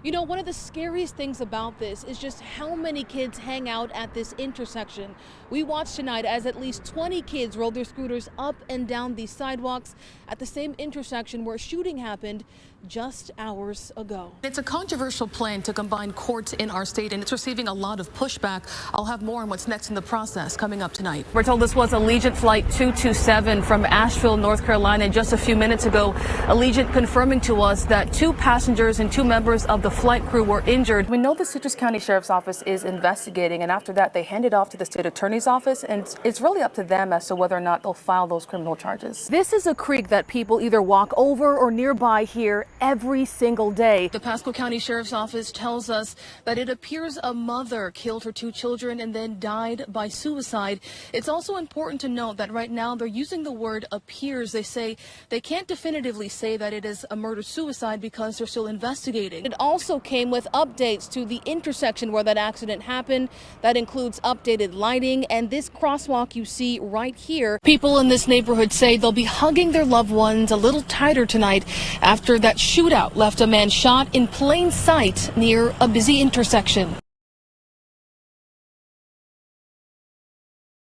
You know, one of the scariest things about this is just how many kids hang out at this intersection. We watched tonight as at least 20 kids rode their scooters up and down these sidewalks at the same intersection where a shooting happened just hours ago. It's a controversial plan to combine courts in our state, and it's receiving a lot of pushback. I'll have more on what's next in the process coming up tonight. We're told this was Allegiant Flight 227 from Asheville, North Carolina. Just a few minutes ago, Allegiant confirming to us that 2 passengers and 2 members of the flight crew were injured. We know the Citrus County Sheriff's Office is investigating, and after that, they hand it off to the state attorney's office, and it's really up to them as to whether or not they'll file those criminal charges. This is a creek that people either walk over or nearby here every single day. The Pasco County Sheriff's Office tells us that it appears a mother killed her 2 children and then died by suicide. It's also important to note that right now they're using the word appears. They say they can't definitively say that it is a murder-suicide because they're still investigating. It also came with updates to the intersection where that accident happened. That includes updated lighting and this crosswalk you see right here. People in this neighborhood say they'll be hugging their loved ones a little tighter tonight after that shootout left a man shot in plain sight near a busy intersection.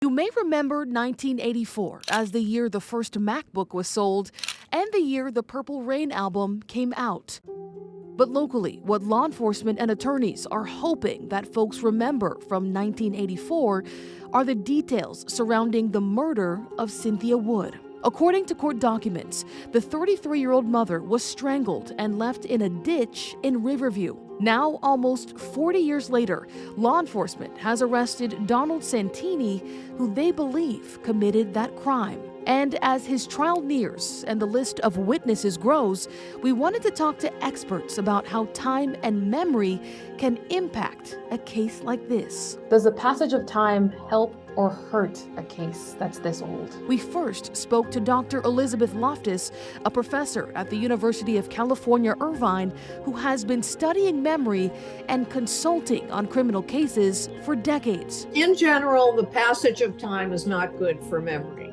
You may remember 1984 as the year the first MacBook was sold and the year the Purple Rain album came out. But locally, what law enforcement and attorneys are hoping that folks remember from 1984 are the details surrounding the murder of Cynthia Wood. According to court documents, the 33-year-old mother was strangled and left in a ditch in Riverview. Now, almost 40 years later, law enforcement has arrested Donald Santini, who they believe committed that crime. And as his trial nears and the list of witnesses grows, we wanted to talk to experts about how time and memory can impact a case like this. Does the passage of time help or hurt a case that's this old? We first spoke to Dr. Elizabeth Loftus, a professor at the University of California, Irvine, who has been studying memory and consulting on criminal cases for decades. In general, the passage of time is not good for memory.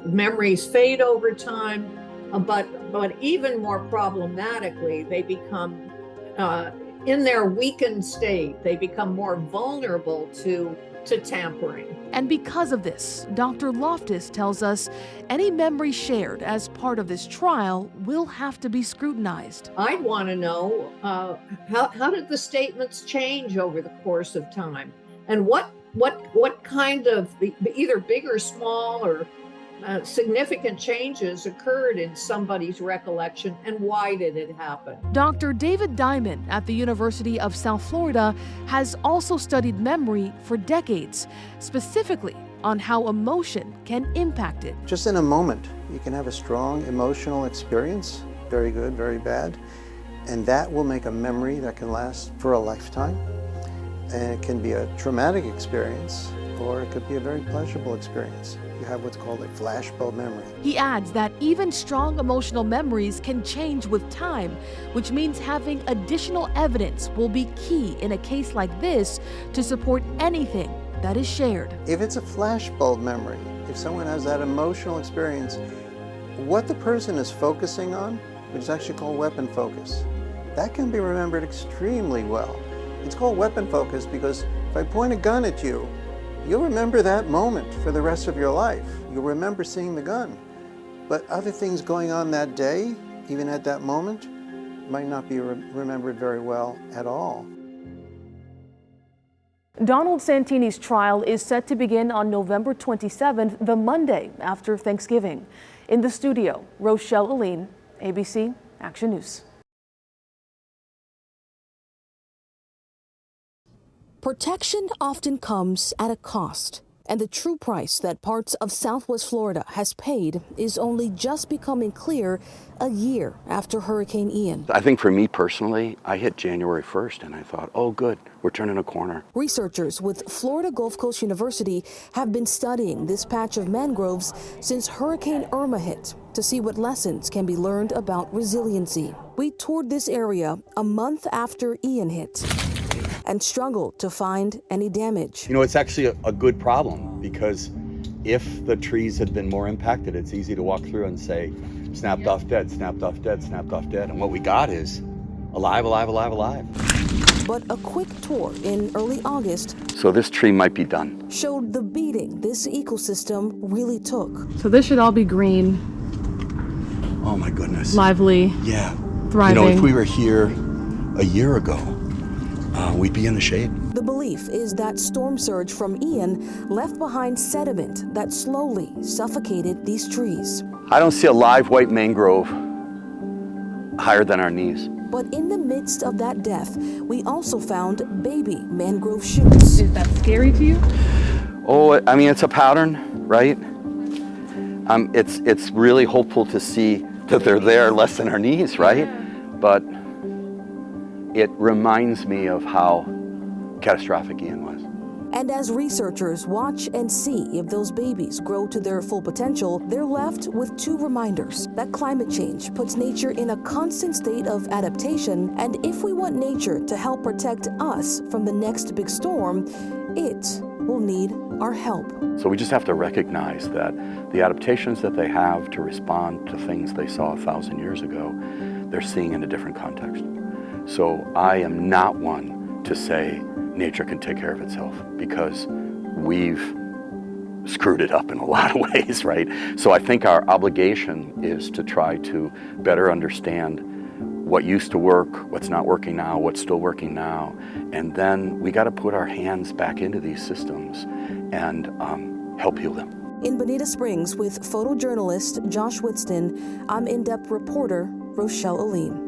Memories fade over time, but even more problematically, they become, in their weakened state, they become more vulnerable to tampering. And because of this, Dr. Loftus tells us any memory shared as part of this trial will have to be scrutinized. I'd want to know how did the statements change over the course of time, and what kind of either big or small or significant changes occurred in somebody's recollection, and why did it happen? Dr. David Diamond at the University of South Florida has also studied memory for decades, specifically on how emotion can impact it. Just in a moment, you can have a strong emotional experience, very good, very bad, and that will make a memory that can last for a lifetime. And it can be a traumatic experience, or it could be a very pleasurable experience. You have what's called a flashbulb memory. He adds that even strong emotional memories can change with time, which means having additional evidence will be key in a case like this to support anything that is shared. If it's a flashbulb memory, if someone has that emotional experience, what the person is focusing on, which is actually called weapon focus, that can be remembered extremely well. It's called weapon focus because if I point a gun at you, you'll remember that moment for the rest of your life. You'll remember seeing the gun. But other things going on that day, even at that moment, might not be remembered very well at all. Donald Santini's trial is set to begin on November 27th, the Monday after Thanksgiving. In the studio, Rochelle Alleyne, ABC Action News. Protection often comes at a cost, and the true price that parts of Southwest Florida has paid is only just becoming clear a year after Hurricane Ian. I think for me personally, I hit January 1st and I thought, oh good, we're turning a corner. Researchers with Florida Gulf Coast University have been studying this patch of mangroves since Hurricane Irma hit to see what lessons can be learned about resiliency. We toured this area a month after Ian hit and struggled to find any damage. You know, it's actually a good problem because if the trees had been more impacted, it's easy to walk through and say, snapped off dead, snapped off dead, snapped off dead. And what we got is alive, alive, alive, alive. But a quick tour in early August So this tree might be done. showed the beating this ecosystem really took. So this should all be green, Oh my goodness. lively, Yeah. thriving. You know, if we were here a year ago, we'd be in the shade. The belief is that storm surge from Ian left behind sediment that slowly suffocated these trees. I don't see a live white mangrove higher than our knees. But in the midst of that death, we also found baby mangrove shoots. Is that scary to you? Oh, I mean, it's a pattern, right? It's really hopeful to see that they're there less than our knees, right? But it reminds me of how catastrophic Ian was. And as researchers watch and see if those babies grow to their full potential, they're left with two reminders that climate change puts nature in a constant state of adaptation, and if we want nature to help protect us from the next big storm, it will need our help. So we just have to recognize that the adaptations that they have to respond to things they saw 1,000 years ago, they're seeing in a different context. So I am not one to say nature can take care of itself, because we've screwed it up in a lot of ways, right? So I think our obligation is to try to better understand what used to work, what's not working now, what's still working now, and then we got to put our hands back into these systems and help heal them. In Bonita Springs with photojournalist Josh Whitston, I'm in-depth reporter Rochelle Alleyne.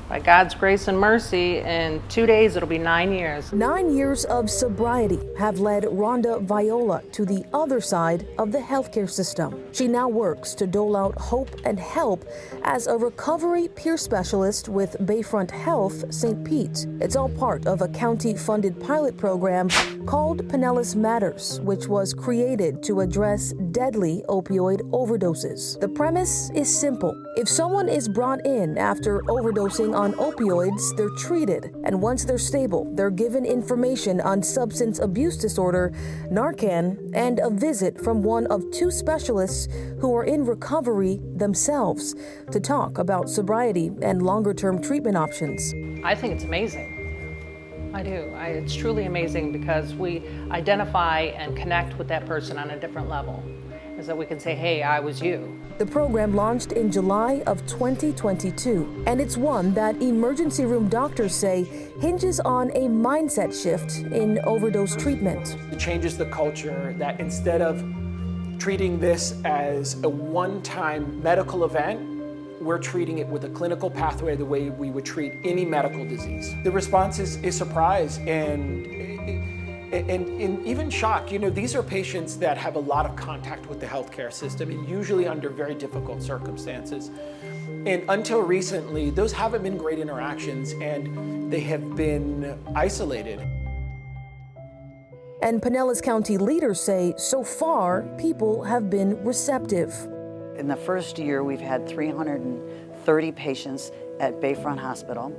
By God's grace and mercy, in 2 days it'll be 9 years. 9 years of sobriety have led Rhonda Viola to the other side of the healthcare system. She now works to dole out hope and help as a recovery peer specialist with Bayfront Health St. Pete. It's all part of a county-funded pilot program called Pinellas Matters, which was created to address deadly opioid overdoses. The premise is simple. If someone is brought in after overdosing on opioids, they're treated, and once they're stable, they're given information on substance abuse disorder, Narcan, and a visit from one of two specialists who are in recovery themselves to talk about sobriety and longer-term treatment options. I think it's amazing. I do. It's truly amazing because we identify and connect with that person on a different level. Is that we can say, hey, I was you. The program launched in July of 2022, and it's one that emergency room doctors say hinges on a mindset shift in overdose treatment. It changes the culture that instead of treating this as a one-time medical event, we're treating it with a clinical pathway the way we would treat any medical disease. The response is surprise and even shock. You know, these are patients that have a lot of contact with the healthcare system, and usually under very difficult circumstances. And until recently, those haven't been great interactions, and they have been isolated. And Pinellas County leaders say so far, people have been receptive. In the first year, we've had 330 patients at Bayfront Hospital.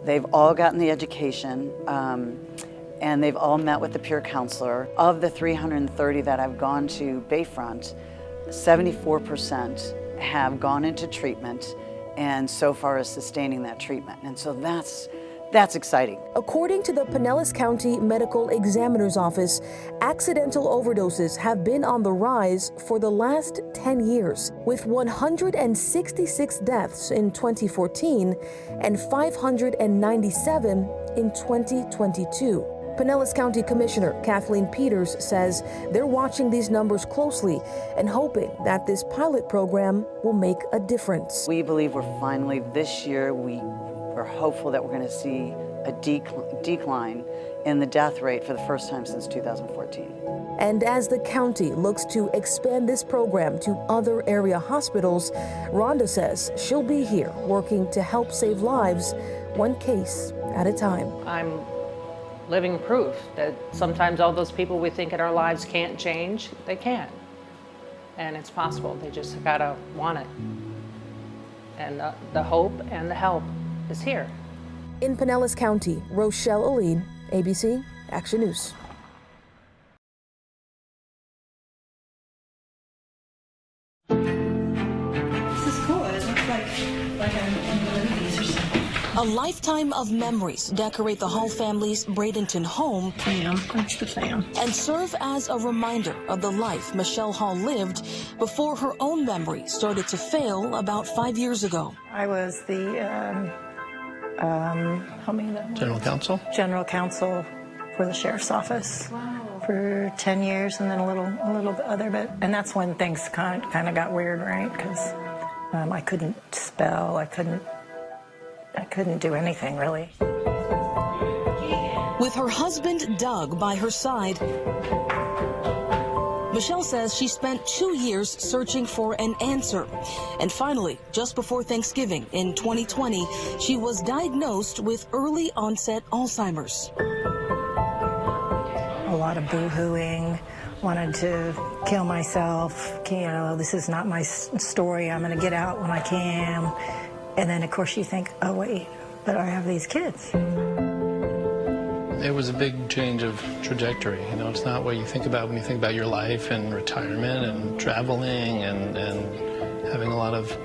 They've all gotten the education, and they've all met with the peer counselor. Of the 330 that have gone to Bayfront, 74% have gone into treatment, and so far is sustaining that treatment. And so that's exciting. According to the Pinellas County Medical Examiner's Office, accidental overdoses have been on the rise for the last 10 years, with 166 deaths in 2014 and 597 in 2022. Pinellas County Commissioner Kathleen Peters says they're watching these numbers closely and hoping that this pilot program will make a difference. We believe we're finally, this year, we're hopeful that we're going to see a decline in the death rate for the first time since 2014. And as the county looks to expand this program to other area hospitals, Rhonda says she'll be here working to help save lives one case at a time. I'm living proof that sometimes all those people we think in our lives can't change, they can. And it's possible. They just gotta want it. And the hope and the help is here. In Pinellas County, Rochelle Alleyne, ABC Action News. This is cool. It looks like a movies or something. A lifetime of memories decorate the Hall family's Bradenton home and serve as a reminder of the life Michelle Hall lived before her own memory started to fail about 5 years ago. I was the General counsel? General counsel for the sheriff's office for 10 years, and then a little bit other bit. And that's when things kind of got weird, right? Because I couldn't spell, I couldn't do anything, really. With her husband, Doug, by her side, Michelle says she spent 2 years searching for an answer. And finally, just before Thanksgiving in 2020, she was diagnosed with early onset Alzheimer's. A lot of boo-hooing, wanted to kill myself. You know, this is not my story. I'm going to get out when I can. And then, of course, you think, oh, wait, but I have these kids. It was a big change of trajectory. You know, it's not what you think about when you think about your life and retirement and traveling and having a lot of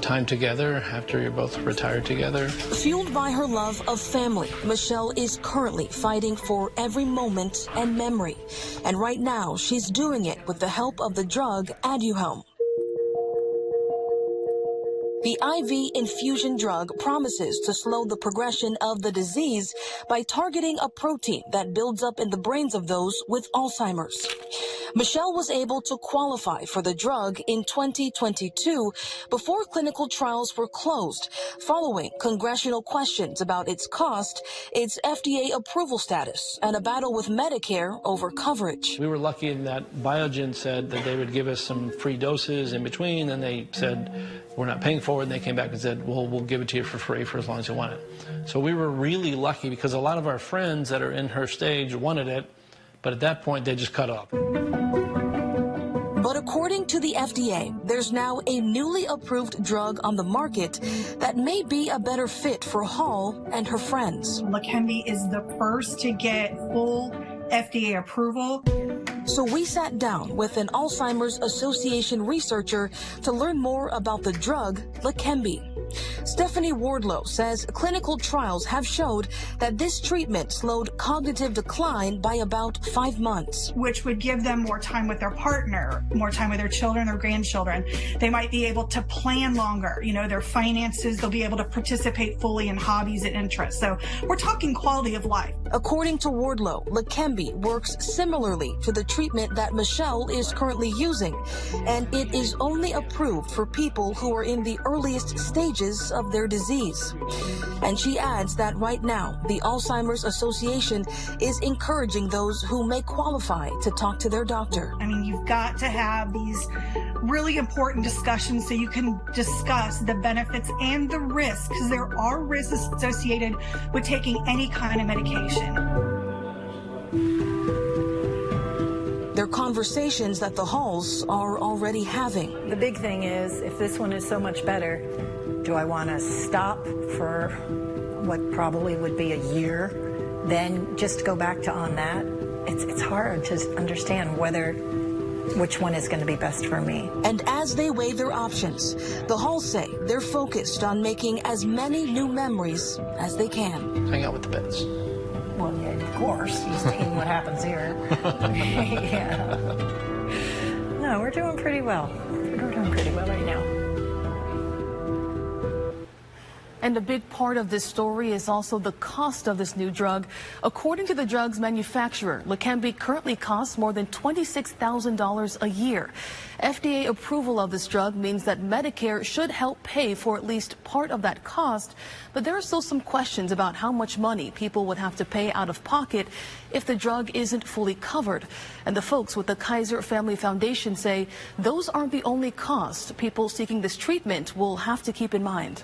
time together after you're both retired together. Fueled by her love of family, Michelle is currently fighting for every moment and memory. And right now, she's doing it with the help of the drug Aduhelm. The IV infusion drug promises to slow the progression of the disease by targeting a protein that builds up in the brains of those with Alzheimer's. Michelle was able to qualify for the drug in 2022 before clinical trials were closed, following congressional questions about its cost, its FDA approval status, and a battle with Medicare over coverage. We were lucky in that Biogen said that they would give us some free doses in between, and they said, we're not paying for it, and they came back and said, well, we'll give it to you for free for as long as you want it. So we were really lucky because a lot of our friends that are in her stage wanted it, but at that point they just cut off. But according to the FDA, there's now a newly approved drug on the market that may be a better fit for Hall and her friends. Leqembi is the first to get full FDA approval. So we sat down with an Alzheimer's Association researcher to learn more about the drug Leqembi. Stephanie Wardlow says clinical trials have showed that this treatment slowed cognitive decline by about 5 months. Which would give them more time with their partner, more time with their children or grandchildren. They might be able to plan longer, you know, their finances, they'll be able to participate fully in hobbies and interests. So we're talking quality of life. According to Wardlow, Leqembi works similarly to the treatment that Michelle is currently using, and it is only approved for people who are in the earliest stages of their disease. And she adds that right now, the Alzheimer's Association is encouraging those who may qualify to talk to their doctor. I mean, you've got to have these really important discussions so you can discuss the benefits and the risks, because there are risks associated with taking any kind of medication. They're conversations that the Halls are already having. The big thing is, if this one is so much better, do I want to stop for what probably would be a year, then just go back to on that? It's hard to understand which one is going to be best for me. And as they weigh their options, the Halls say they're focused on making as many new memories as they can. Hang out with the pets. Well, yeah, of course. You've seen what happens here. Yeah. No, we're doing pretty well. We're doing pretty well right now. And a big part of this story is also the cost of this new drug. According to the drug's manufacturer, Leqembi currently costs more than $26,000 a year. FDA approval of this drug means that Medicare should help pay for at least part of that cost. But there are still some questions about how much money people would have to pay out of pocket if the drug isn't fully covered. And the folks with the Kaiser Family Foundation say those aren't the only costs people seeking this treatment will have to keep in mind.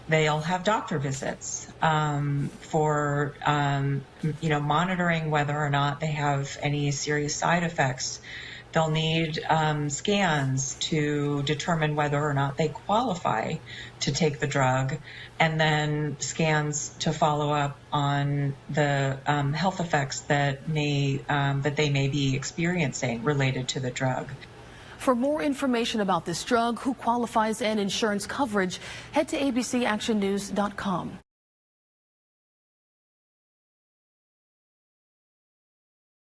They'll have doctor visits for, monitoring whether or not they have any serious side effects. They'll need scans to determine whether or not they qualify to take the drug, and then scans to follow up on the health effects that they may be experiencing related to the drug. For more information about this drug, who qualifies, and insurance coverage, head to abcactionnews.com.